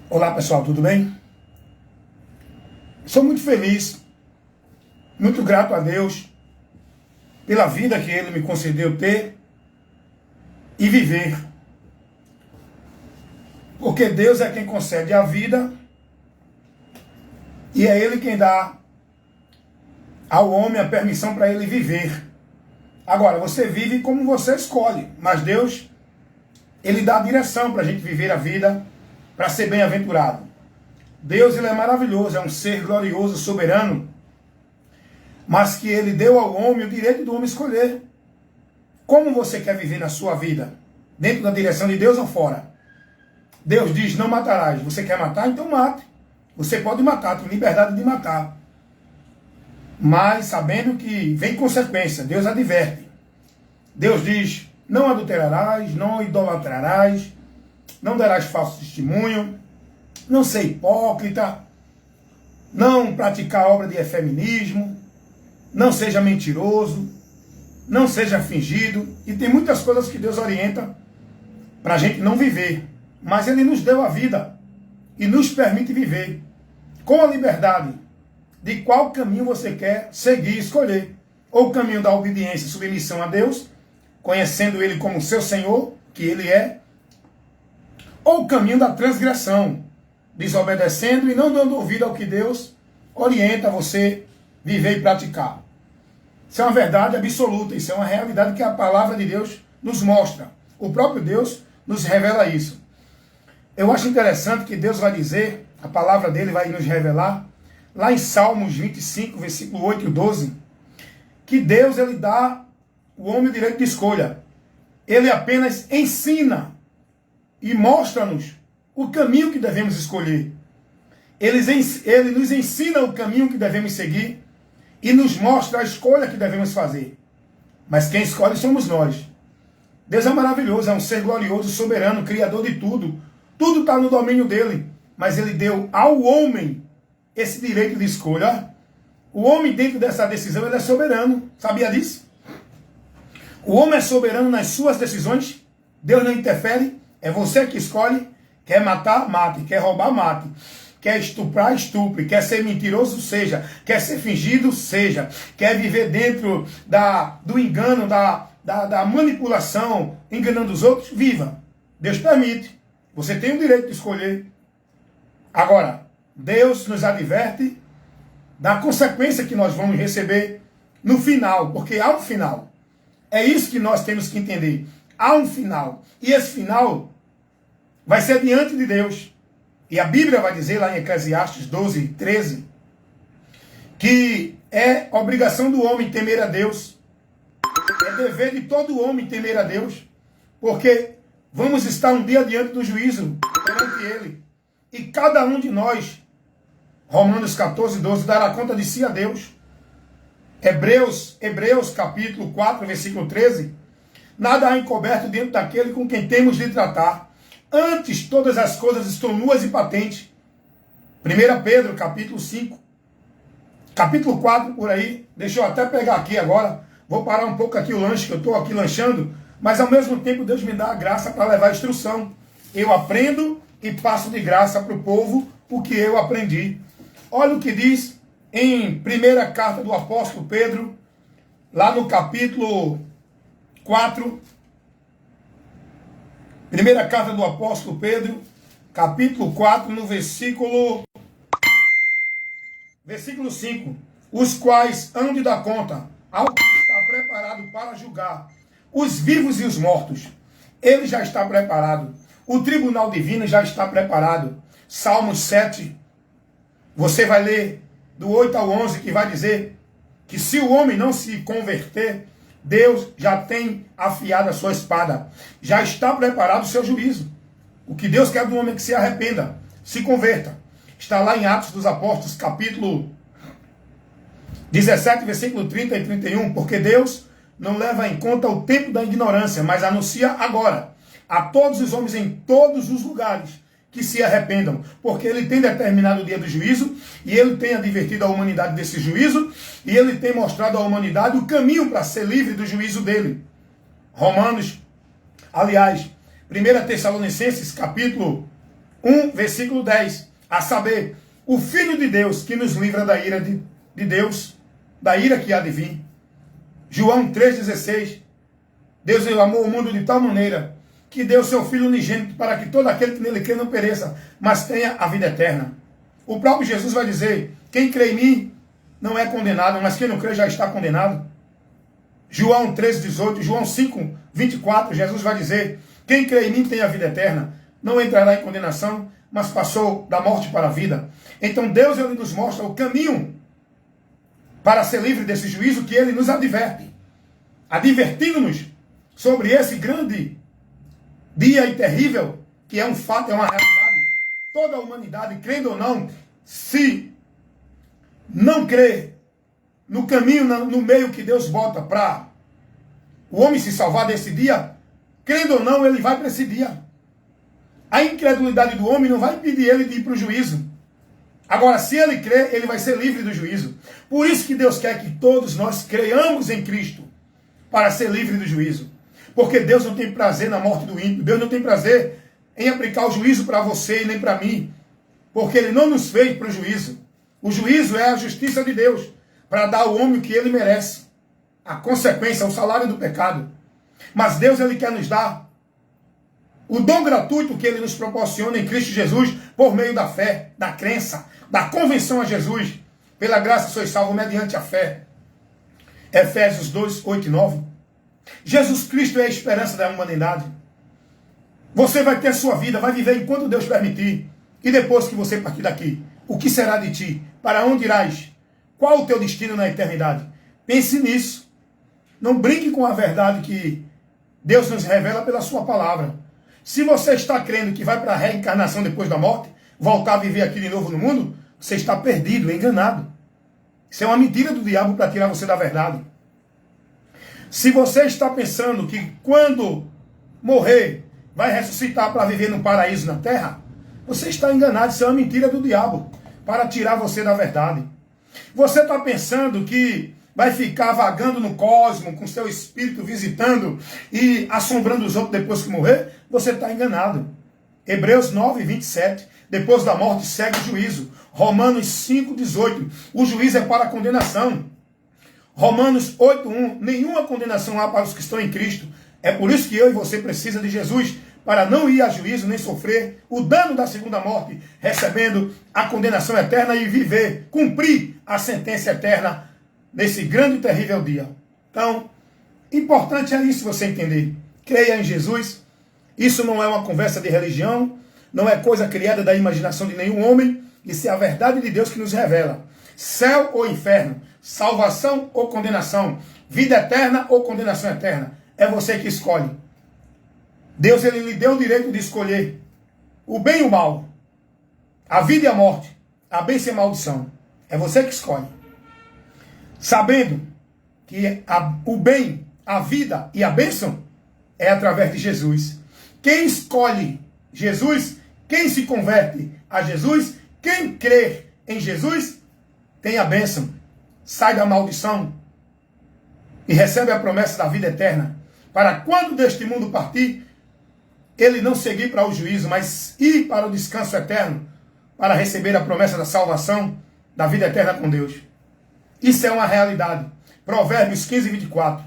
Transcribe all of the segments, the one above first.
Olá pessoal, tudo bem? Sou muito feliz, muito grato a Deus pela vida que Ele me concedeu ter e viver. Porque Deus é quem concede a vida e é Ele quem dá ao homem a permissão para ele viver. Agora, você vive como você escolhe, mas Deus, Ele dá a direção para a gente viver a vida, para ser bem-aventurado. Deus, Ele é maravilhoso, é um ser glorioso, soberano, mas que Ele deu ao homem o direito do homem escolher como você quer viver na sua vida, dentro da direção de Deus ou fora. Deus diz, não matarás. Você quer matar? Então mate. Você pode matar, tem liberdade de matar. Mas sabendo que vem consequência, Deus adverte. Deus diz, não adulterarás, não idolatrarás, não darás falso testemunho, não ser hipócrita, não praticar obra de efeminismo, não seja mentiroso, não seja fingido. E tem muitas coisas que Deus orienta para a gente não viver. Mas Ele nos deu a vida e nos permite viver com a liberdade de qual caminho você quer seguir, escolher. Ou o caminho da obediência e submissão a Deus, conhecendo Ele como seu Senhor, que Ele é, ou o caminho da transgressão, desobedecendo e não dando ouvido ao que Deus orienta você viver e praticar. Isso é uma verdade absoluta, isso é uma realidade que a palavra de Deus nos mostra. O próprio Deus nos revela isso. Eu acho interessante que Deus vai dizer, a palavra dele vai nos revelar, lá em Salmos 25, versículo 8 e 12, que Deus, Ele dá o homem o direito de escolha. Ele apenas ensina e mostra-nos o caminho que devemos escolher. Ele nos ensina o caminho que devemos seguir e nos mostra a escolha que devemos fazer. Mas quem escolhe somos nós. Deus é maravilhoso, é um ser glorioso, soberano, criador de tudo. Tudo está no domínio dele. Mas Ele deu ao homem esse direito de escolha. O homem, dentro dessa decisão, ele é soberano. Sabia disso? O homem é soberano nas suas decisões. Deus não interfere. É você que escolhe. Quer matar, mate. Quer roubar, mate. Quer estuprar, estupre. Quer ser mentiroso, seja. Quer ser fingido, seja. Quer viver dentro do engano, da manipulação, enganando os outros, viva. Deus permite. Você tem o direito de escolher. Agora, Deus nos adverte da consequência que nós vamos receber no final, porque há um final. É isso que nós temos que entender. Há um final. E esse final vai ser diante de Deus. E a Bíblia vai dizer lá em Eclesiastes 12, 13, que é obrigação do homem temer a Deus. É dever de todo homem temer a Deus. Porque vamos estar um dia diante do juízo perante Ele. E cada um de nós, Romanos 14, 12, dará conta de si a Deus. Hebreus capítulo 4, versículo 13. Nada há encoberto dentro daquele com quem temos de tratar. Antes todas as coisas estão nuas e patentes. 1 Pedro capítulo 5. Capítulo 4, por aí. Deixa eu até pegar aqui agora. Vou parar um pouco aqui o lanche, que eu estou aqui lanchando. Mas ao mesmo tempo Deus me dá a graça para levar a instrução. Eu aprendo e passo de graça para o povo o que eu aprendi. Olha o que diz em primeira carta do apóstolo Pedro, lá no capítulo 4. Primeira carta do apóstolo Pedro, capítulo 4, no versículo 5. Os quais hão de dar conta ao que está preparado para julgar os vivos e os mortos. Ele já está preparado. O tribunal divino já está preparado. Salmos 7, você vai ler do 8 ao 11, que vai dizer que se o homem não se converter, Deus já tem afiado a sua espada. Já está preparado o seu juízo. O que Deus quer do homem é que se arrependa, se converta. Está lá em Atos dos Apóstolos, capítulo 17, versículo 30 e 31. Porque Deus não leva em conta o tempo da ignorância, mas anuncia agora a todos os homens em todos os lugares que se arrependam, porque ele tem determinado o dia do juízo, e ele tem advertido a humanidade desse juízo, e ele tem mostrado à humanidade o caminho para ser livre do juízo dele. Aliás, 1 Tessalonicenses, capítulo 1, versículo 10, a saber, o Filho de Deus que nos livra da ira de Deus, da ira que há de vir. João 3,16, Deus amou o mundo de tal maneira que deu seu Filho unigênito para que todo aquele que nele crê não pereça, mas tenha a vida eterna. O próprio Jesus vai dizer, quem crê em mim não é condenado, mas quem não crê já está condenado. João 3,18, João 5,24, Jesus vai dizer, quem crê em mim tem a vida eterna, não entrará em condenação, mas passou da morte para a vida. Então Deus ele nos mostra o caminho para ser livre desse juízo que ele nos adverte, advertindo-nos sobre esse grande dia e terrível, que é um fato, é uma realidade. Toda a humanidade, crendo ou não, se não crer no caminho, no meio que Deus bota para o homem se salvar desse dia, crendo ou não, ele vai para esse dia. A incredulidade do homem não vai impedir ele de ir para o juízo. Agora, se ele crer, ele vai ser livre do juízo. Por isso que Deus quer que todos nós creiamos em Cristo, para ser livre do juízo. Porque Deus não tem prazer na morte do ímpio. Deus não tem prazer em aplicar o juízo para você e nem para mim. Porque ele não nos fez para o juízo. O juízo é a justiça de Deus, para dar ao homem o que ele merece. A consequência, o salário do pecado. Mas Deus ele quer nos dar o dom gratuito que ele nos proporciona em Cristo Jesus, por meio da fé, da crença, da convenção a Jesus. Pela graça sois salvos mediante a fé. Efésios 2, 8 e 9. Jesus Cristo é a esperança da humanidade. Você vai ter a sua vida, vai viver enquanto Deus permitir. E depois que você partir daqui, o que será de ti? Para onde irás? Qual o teu destino na eternidade? Pense nisso. Não brinque com a verdade que Deus nos revela pela sua palavra. Se você está crendo que vai para a reencarnação depois da morte, voltar a viver aqui de novo no mundo, você está perdido, enganado. Isso é uma mentira do diabo para tirar você da verdade. Se você está pensando que quando morrer vai ressuscitar para viver no paraíso na terra, você está enganado. Isso é uma mentira do diabo para tirar você da verdade. Você está pensando que vai ficar vagando no cosmo, com seu espírito visitando e assombrando os outros depois que morrer? Você está enganado. Hebreus 9, 27. Depois da morte segue o juízo. Romanos 5, 18. O juízo é para a condenação. Romanos 8, 1. Nenhuma condenação há para os que estão em Cristo. É por isso que eu e você precisa de Jesus, para não ir a juízo nem sofrer o dano da segunda morte, recebendo a condenação eterna e viver, cumprir a sentença eterna nesse grande e terrível dia. Então, importante é isso você entender. Creia em Jesus. Isso não é uma conversa de religião, não é coisa criada da imaginação de nenhum homem. Isso é a verdade de Deus que nos revela. Céu ou inferno, salvação ou condenação, vida eterna ou condenação eterna. É você que escolhe. Deus ele lhe deu o direito de escolher o bem e o mal, a vida e a morte, a bênção e a maldição. É você que escolhe. Sabendo que o bem, a vida e a bênção é através de Jesus. Quem escolhe Jesus, quem se converte a Jesus, quem crê em Jesus, tem a bênção, sai da maldição e recebe a promessa da vida eterna. Para quando deste mundo partir, ele não seguir para o juízo, mas ir para o descanso eterno, para receber a promessa da salvação, da vida eterna com Deus. Isso é uma realidade. Provérbios 15, 24.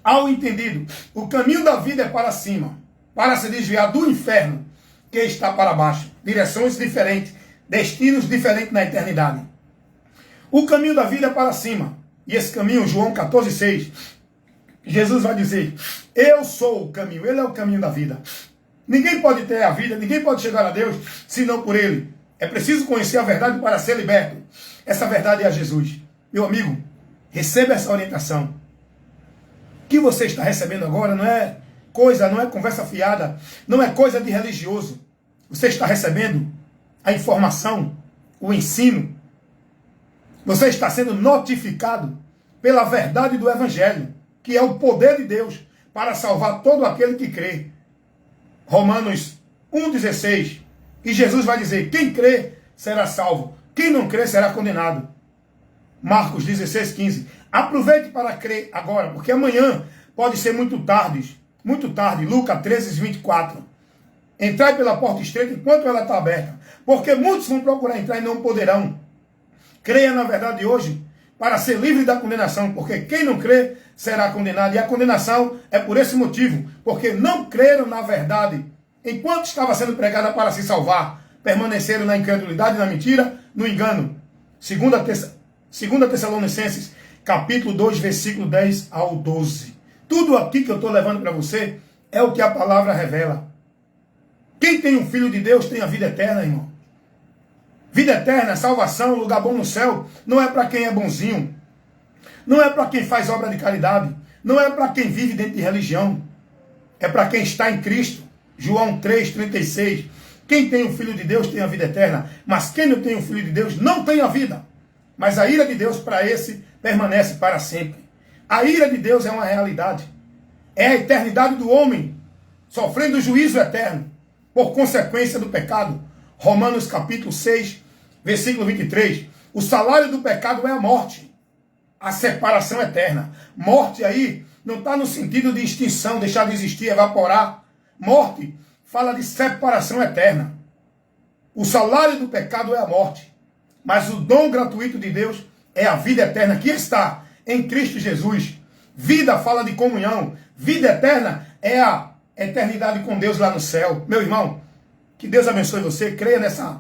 Ao entendido, o caminho da vida é para cima, para se desviar do inferno que está para baixo. Direções diferentes, destinos diferentes na eternidade. O caminho da vida é para cima. E esse caminho, João 14, 6, Jesus vai dizer, eu sou o caminho, ele é o caminho da vida. Ninguém pode ter a vida, ninguém pode chegar a Deus, senão por ele. É preciso conhecer a verdade para ser liberto. Essa verdade é Jesus. Meu amigo, receba essa orientação. O que você está recebendo agora não é coisa, não é conversa fiada, não é coisa de religioso. Você está recebendo a informação, o ensino. Você está sendo notificado pela verdade do Evangelho, que é o poder de Deus para salvar todo aquele que crê. Romanos 1,16. E Jesus vai dizer, quem crê será salvo, quem não crê será condenado. Marcos 16, 15. Aproveite para crer agora, porque amanhã pode ser muito tarde. Muito tarde. Lucas 13, 24. Entrai pela porta estreita enquanto ela está aberta, porque muitos vão procurar entrar e não poderão. Creia na verdade hoje, para ser livre da condenação, porque quem não crê será condenado. E a condenação é por esse motivo, porque não creram na verdade, enquanto estava sendo pregada para se salvar, permaneceram na incredulidade, na mentira, no engano. 2 Tessalonicenses, capítulo 2, versículo 10 ao 12. Tudo aqui que eu estou levando para você é o que a palavra revela. Quem tem um filho de Deus tem a vida eterna, irmão. Vida eterna, salvação, lugar bom no céu, não é para quem é bonzinho. Não é para quem faz obra de caridade. Não é para quem vive dentro de religião. É para quem está em Cristo. João 3,36. Quem tem o Filho de Deus tem a vida eterna. Mas quem não tem o Filho de Deus não tem a vida. Mas a ira de Deus para esse permanece para sempre. A ira de Deus é uma realidade. É a eternidade do homem sofrendo o juízo eterno por consequência do pecado. Romanos capítulo 6, versículo 23. O salário do pecado é a morte. A separação eterna. Morte aí não está no sentido de extinção, deixar de existir, evaporar. Morte fala de separação eterna. O salário do pecado é a morte. Mas o dom gratuito de Deus é a vida eterna que está em Cristo Jesus. Vida fala de comunhão. Vida eterna é a eternidade com Deus lá no céu. Meu irmão, que Deus abençoe você. Creia nessa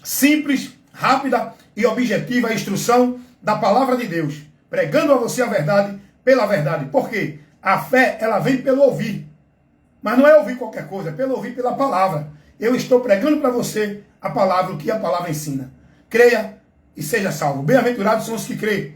simples, rápida e objetiva instrução da palavra de Deus. Pregando a você a verdade pela verdade. Por quê? A fé, ela vem pelo ouvir. Mas não é ouvir qualquer coisa, é pelo ouvir pela palavra. Eu estou pregando para você a palavra, o que a palavra ensina. Creia e seja salvo. Bem-aventurados são os que creem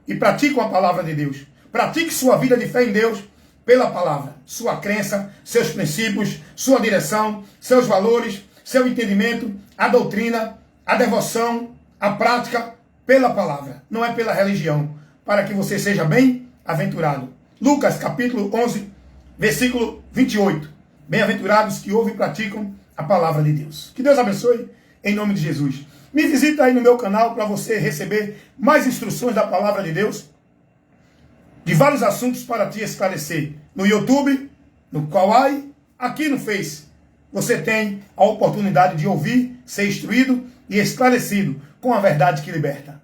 e praticam a palavra de Deus. Pratique sua vida de fé em Deus pela palavra. Sua crença, seus princípios, sua direção, seus valores, seu entendimento, a doutrina, a devoção, a prática pela palavra. Não é pela religião. Para que você seja bem-aventurado. Lucas capítulo 11, versículo 28. Bem-aventurados que ouvem e praticam a palavra de Deus. Que Deus abençoe em nome de Jesus. Me visita aí no meu canal para você receber mais instruções da palavra de Deus, de vários assuntos para te esclarecer. No YouTube, no Kawaii, aqui no Face. Você tem a oportunidade de ouvir, ser instruído e esclarecido com a verdade que liberta.